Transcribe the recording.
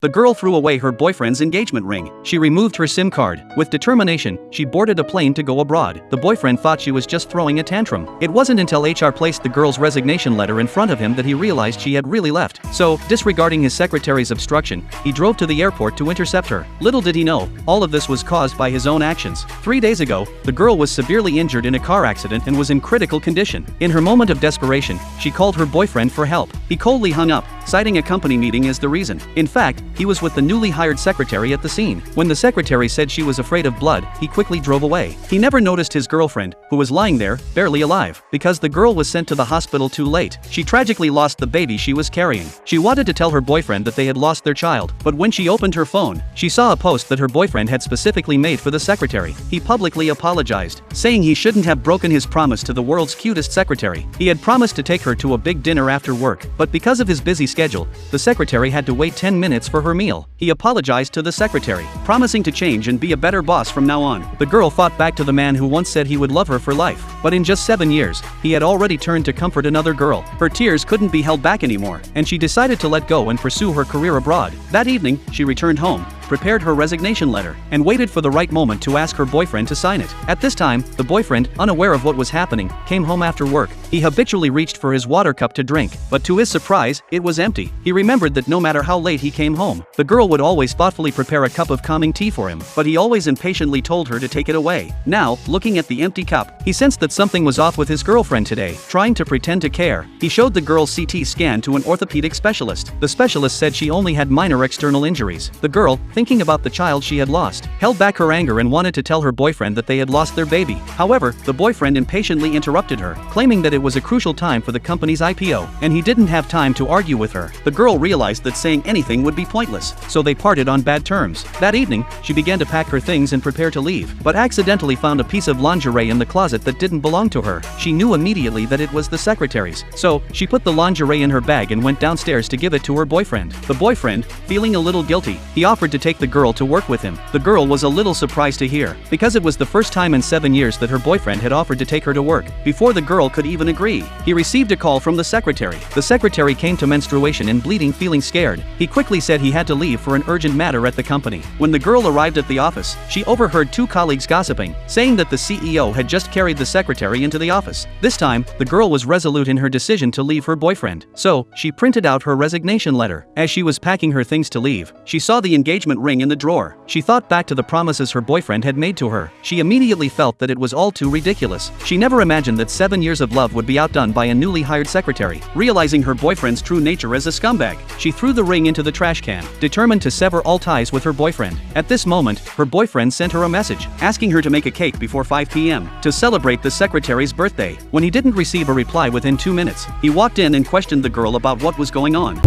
The girl threw away her boyfriend's engagement ring. She removed her SIM card. With determination, she boarded a plane to go abroad. The boyfriend thought she was just throwing a tantrum. It wasn't until HR placed the girl's resignation letter in front of him that he realized she had really left. So, disregarding his secretary's obstruction, he drove to the airport to intercept her. Little did he know, all of this was caused by his own actions. 3 days ago, the girl was severely injured in a car accident and was in critical condition. In her moment of desperation, she called her boyfriend for help. He coldly hung up, citing a company meeting as the reason. In fact, he was with the newly hired secretary at the scene. When the secretary said she was afraid of blood, he quickly drove away. He never noticed his girlfriend, who was lying there, barely alive. Because the girl was sent to the hospital too late, she tragically lost the baby she was carrying. She wanted to tell her boyfriend that they had lost their child, but when she opened her phone, she saw a post that her boyfriend had specifically made for the secretary. He publicly apologized, saying he shouldn't have broken his promise to the world's cutest secretary. He had promised to take her to a big dinner after work, but because of his busy schedule, the secretary had to wait 10 minutes for her meal. He apologized to the secretary, promising to change and be a better boss from now on. The girl fought back to the man who once said he would love her for life, but in just 7 years, he had already turned to comfort another girl. Her tears couldn't be held back anymore, and she decided to let go and pursue her career abroad. That evening, she returned home, prepared her resignation letter, and waited for the right moment to ask her boyfriend to sign it. At this time, the boyfriend, unaware of what was happening, came home after work. He habitually reached for his water cup to drink, but to his surprise, it was empty. He remembered that no matter how late he came home, the girl would always thoughtfully prepare a cup of calming tea for him, but he always impatiently told her to take it away. Now, looking at the empty cup, he sensed that something was off with his girlfriend today. Trying to pretend to care, he showed the girl's CT scan to an orthopedic specialist. The specialist said she only had minor external injuries. The girl, thinking about the child she had lost, held back her anger and wanted to tell her boyfriend that they had lost their baby. However, the boyfriend impatiently interrupted her, claiming that it was a crucial time for the company's IPO, and he didn't have time to argue with her. The girl realized that saying anything would be pointless, so they parted on bad terms. That evening, she began to pack her things and prepare to leave, but accidentally found a piece of lingerie in the closet that didn't belong to her. She knew immediately that it was the secretary's, so she put the lingerie in her bag and went downstairs to give it to her boyfriend. The boyfriend, feeling a little guilty, he offered to take the girl to work with him. The girl was a little surprised to hear, because it was the first time in 7 years that her boyfriend had offered to take her to work. Before the girl could even agree, he received a call from the secretary. The secretary came to menstruation and bleeding, feeling scared. He quickly said he had to leave for an urgent matter at the company. When the girl arrived at the office, she overheard two colleagues gossiping, saying that the CEO had just carried the secretary into the office. This time, the girl was resolute in her decision to leave her boyfriend, so she printed out her resignation letter. As she was packing her things to leave, she saw the engagement ring in the drawer. She thought back to the promises her boyfriend had made to her. She immediately felt that it was all too ridiculous. She never imagined that 7 years of love would be outdone by a newly hired secretary. Realizing her boyfriend's true nature as a scumbag, she threw the ring into the trash can, determined to sever all ties with her boyfriend. At this moment, her boyfriend sent her a message, asking her to make a cake before 5 p.m. to celebrate the secretary's birthday. When he didn't receive a reply within 2 minutes, he walked in and questioned the girl about what was going on.